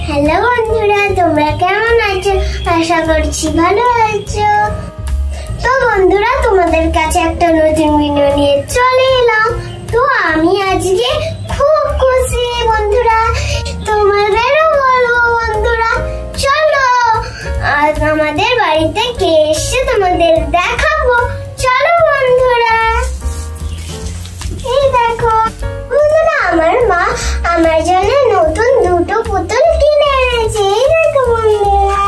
Hello বন্ধুরা, তোমরা কেমন আছো? আশা করছি ভালো আছো। তো বন্ধুরা, তোমাদের কাছে একটা নতুন ভিডিও নিয়ে চলে এলাম। তো আমি আজকে খুব খুশি বন্ধুরা, তোমাদেরও বলবো বন্ধুরা। চলো আজ আমাদের বাড়িতে কে এসে তোমাদের দেখাবো। চলো বন্ধুরা, এই দেখো বন্ধুরা, আমার মা আমার জন্য নতুন দুটো পুতুল কিনে এনেছে। এই দেখো বন্ধুরা,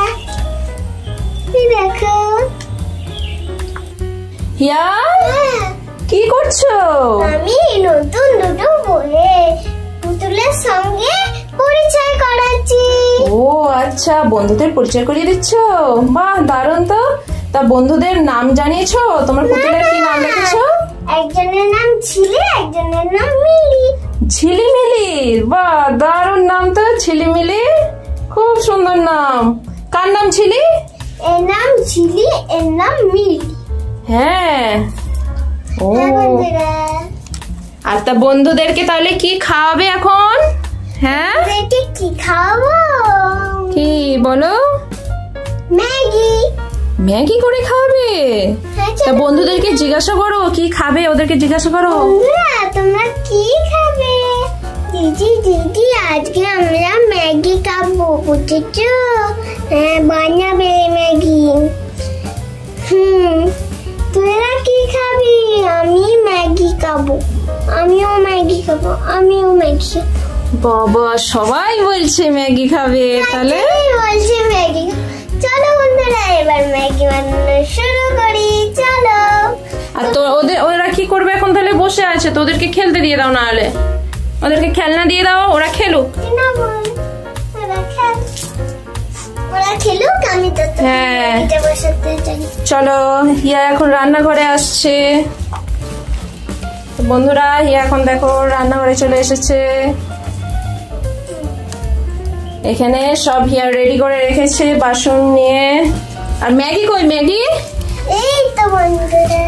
এই দেখো। হিয়া, কি করছো? আমি নতুন দুটো পুতুলের সঙ্গে পরিচয় করাচ্ছি। ও আচ্ছা, বন্ধুদের পরিচয় করিয়ে দিচ্ছ? বাহ, দারুণ তো। তা বন্ধুদের নাম জানিয়েছো? তোমার পুতুলের কি নাম রেখেছো? একজনের নাম ঝিলি, একজনের নাম মিলি। ঝিলিমিলি, বাহ দারুণ নাম তো। ঝিলিমিলি, খুব সুন্দর নাম। কার নাম ঝিলি? এর নাম ঝিলি, এর নাম মিলি। হ্যাঁ। ও বন্ধুরা, আর তা বন্ধুদেরকে তাহলে কি খাওয়াবে এখন? হ্যাঁ, ওদেরকে কি খাওয়াবো? কি বলো? ম্যাগি। ম্যাগি করে খাওয়াবে? তা বন্ধুদেরকে জিজ্ঞাসা করো কি খাবে, ওদেরকে জিজ্ঞাসা করো। বন্ধুরা, তোমরা কি খাবে? দিদি দিদি, আজকে আমরা ম্যাগি খাবো, বুঝেছো? হ্যাঁ, বানাবে ম্যাগি। তোরা কি খাবি? আমি ম্যাগি খাবো, আমিও ম্যাগি খাবো, আমিও ম্যাগি খাবো। বাবা, সবাই বলছে ম্যাগি খাবে, তাহলে বলছে ম্যাগি। চলো বন্ধুরা, এবার ম্যাগি বানানো শুরু করি। চলো। আর তো ওরা কি করবে এখন? তাহলে বসে আছে তো, ওদেরকে খেলতে দিয়ে দাও, না হলে ওদেরকে খেলনা দিয়ে দাও, ওরা খেলুক। ওরা খেলুক, আমি তো হ্যাঁ, বসাতে চাই। চলো। হিয়া এখন রান্নাঘরে আসছে। বন্ধুরা, হিয়া এখন দেখো রান্নাঘরে চলে এসেছে। এখানে সব হিয়া রেডি করে রেখেছে বাসন নিয়ে। আর ম্যাগি কই? ম্যাগি এই তো বন্ধুরা।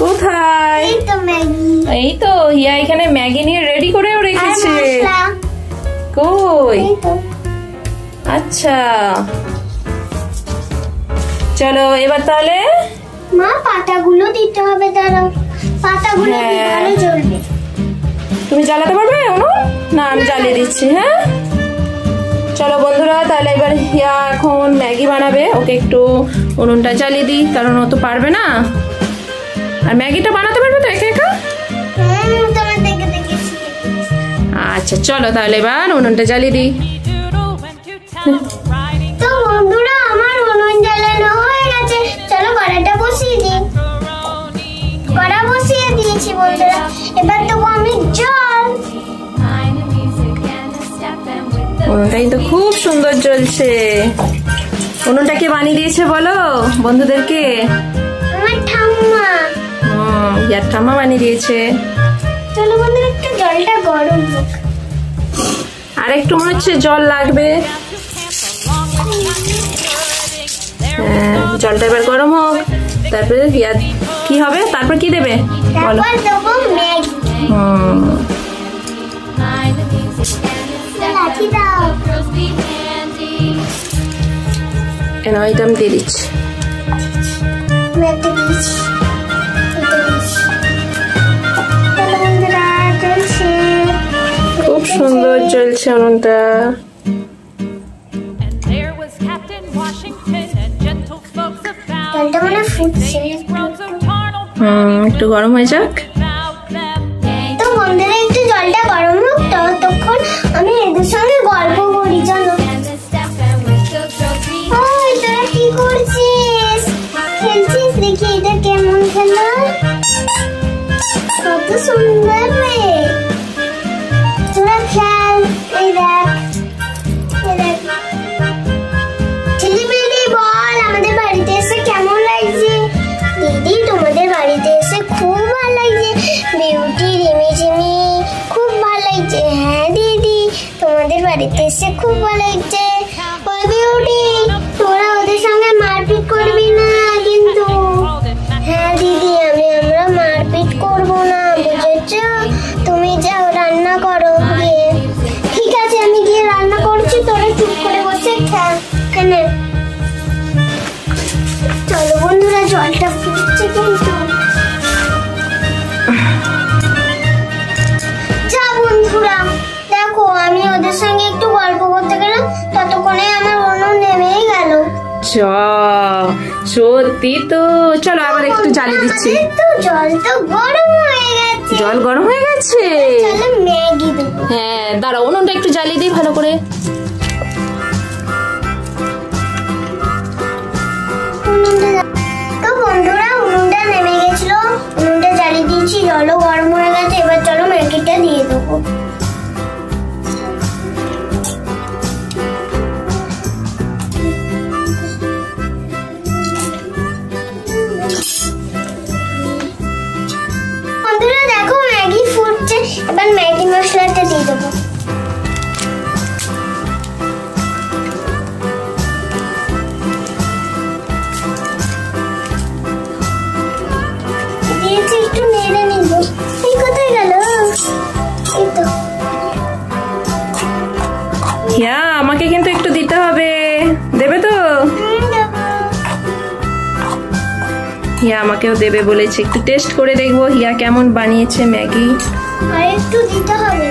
কোথায়? এই তো ম্যাগি। এই তো হিয়া এখানে ম্যাগি নিয়ে রেডি করেও রেখেছে। আর মশলা। কই? এই তো। আচ্ছা, চলো এবার তাহলে মা, পাতাগুলো দিতে হবে। দাঁড়াও, পাতাগুলো দিলে জ্বলবে। তুমি জ্বালাতে পারবে উনুন? না, আমি জ্বালিয়ে দিচ্ছি। হ্যাঁ, চলো বন্ধুরা, তাহলে এবার হিয়া এখন ম্যাগি বানাবে। ওকে একটু উনুনটা জ্বালিয়ে দিই, কারণ ও তো পারবে না। আর ম্যাগিটা বানাতে পারবে তো একা একা? তোমার দেখে দেখে শিখে। আচ্ছা, চলো তাহলে এবার উনুনটা জ্বালিয়ে দিই। তো বন্ধুরা, আমার উনুন জ্বালানো হয়ে গেছে। চলো কড়াইটা বসিয়ে দিই। কড়া বসিয়ে দিয়েছি বন্ধুরা। এবার দেবো আমি জল। উনুনটাই তো খুব সুন্দর জ্বলছে। উনুনটা কে বানিয়ে দিয়েছে বলো বন্ধুদেরকে? আমার ঠাম্মা। ইয়ার ঠাম্মা বানিয়ে দিয়েছে। চলো বন্ধুরা, একটু জলটা গরম হোক। আর একটু মনে হচ্ছে জল লাগবে। হ্যাঁ, জলটা এবার গরম হোক। তারপরে কি হবে? তারপর কি দেবে বলো? তারপর দেবো ম্যাগি। লাঠি দাও। এটা আমি দিয়ে দিচ্ছি। ম্যাগি দিচ্ছি। চলো বন্ধুরা, চলছে। খুব সুন্দর চলছে উনুনটা। জলটা মনে ফুটছে। একটু গরম হয়ে যাক। তো বন্ধুরা, একটু জলটা গরম হোক, ততক্ষণ আমি এদের সঙ্গে গল্প করি। চলো। ওই তোরা কি করছিস? খেলছিস? দেখি এটা কেমন খেলা। কত সুন্দর মেয়ে। তোরা খেল। এই দেখ, এই দেখ। ছেলেমেয়ে বল, আমাদের বাড়িতে এসে কেমন লাগছে? দিদি, তোমাদের বাড়িতে এসে খুব ভালো লাগছে। বিউটি, রিমি ঝিমি, খুব ভালো লাগছে। হ্যাঁ দিদি, তোমাদের বাড়িতে এসে খুব ভালো লাগছে। ওই বিউটি, তোরা ওদের সঙ্গে মারপিট করবি না কিন্তু। হ্যাঁ দিদি, আমরা মারপিট করবো না, বুঝেছো? তুমি যাও রান্না করো গিয়ে। ঠিক আছে, আমি গিয়ে রান্না করছি, তোরা চুপ সত্যি তো। চলো আবার একটু জ্বালিয়ে দিচ্ছি। জল তো গরম হয়ে গেছে। জল গরম হয়ে গেছে। চলো ম্যাগি দেবো। হ্যাঁ দাঁড়াও, উনুনটা একটু জ্বালিয়ে দিই ভালো করে। তো বন্ধুরা উনুনটা নেমে গেছিল, উনুনটা জ্বালিয়ে দিয়েছি, জলও গরম হয়ে গেছে। এবার চলো ম্যাগিটা দিয়ে দেবো। বন্ধুরা দেখো ম্যাগি ফুটছে, এবার ম্যাগি মশলাটা দিয়ে দেবো। দিয়েছি, একটু নেড়ে নিব। এই কোথায় গেল? এই তো। হিয়া আমাকে কিন্তু একটু দিতে হবে, দেবে তো? দেবো। হিয়া আমাকেও দেবে বলেছে, একটু টেস্ট করে দেখবো হিয়া কেমন বানিয়েছে ম্যাগি। আর একটু দিতে হবে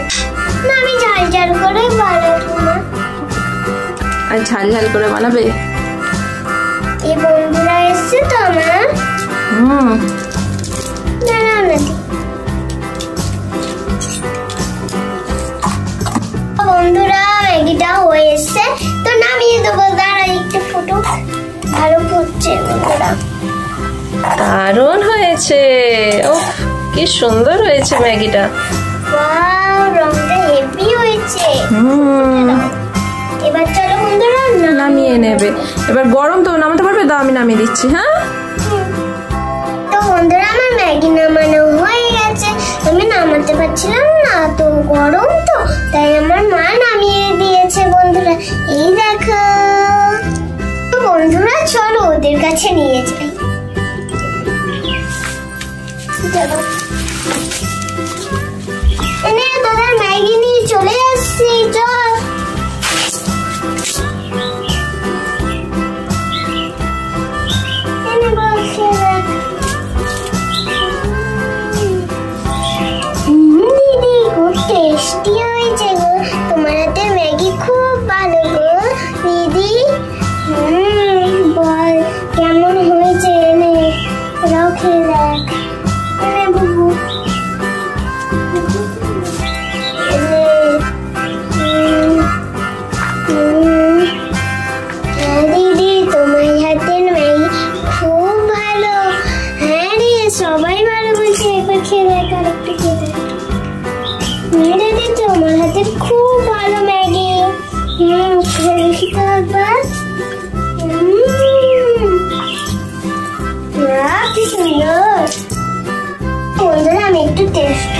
না, আমি ঝাল ঝাল করে বানাবো না। আর ঝাল ঝাল করে বানাবে? এই বন্ধুরা এসছে তো আমার। দাঁড়াও না দি। বন্ধুরা ম্যাগিটা হয়ে এসছে, তো নামিয়ে দেবো। দাঁড়া একটু ফুটুক, ভালো ফুটছে বন্ধুরা। দারুণ হয়েছে, ও কি সুন্দর হয়েছে ম্যাগিটা। ওয়াও, রংটা হেভি হয়েছে। এবার চলো বন্ধুরা নামিয়ে নেবে। এবার গরম তো, নামাতে পারবে? দাও আমি নামিয়ে দিচ্ছি। হ্যাঁ তো বন্ধুরা আমার ম্যাগি নামানো হয়ে গেছে। আমি নামাতে পারছিলাম না, তো গরম তো, তাই আমার মা নামিয়ে দিয়েছে বন্ধুরা। এই দেখো। তো বন্ধুরা চলো ওদের কাছে নিয়ে যাই। চলো এনে তোদের ম্যাগি নিয়ে চলে আসছি, চল। এনে বসে দেখ। দিদি খুব টেস্টি হয়েছে গো, তোমার হাতে ম্যাগি খুব ভালো গো দিদি। বল কেমন হয়েছে, এনে ওরাও খেয়ে দেখ। এনে বুবু, দিদি তোমার হাতের ম্যাগি খুব ভালো। হ্যাঁ রে, সবাই ভালো বলছে। একবার খেয়ে দেখ, আর একটু খেয়ে দেখ। দিদি তোমার হাতের খুব ভালো ম্যাগি। খেয়ে দেখি তো একবার। কি সুন্দর। বন্ধুরা আমি একটু টেস্ট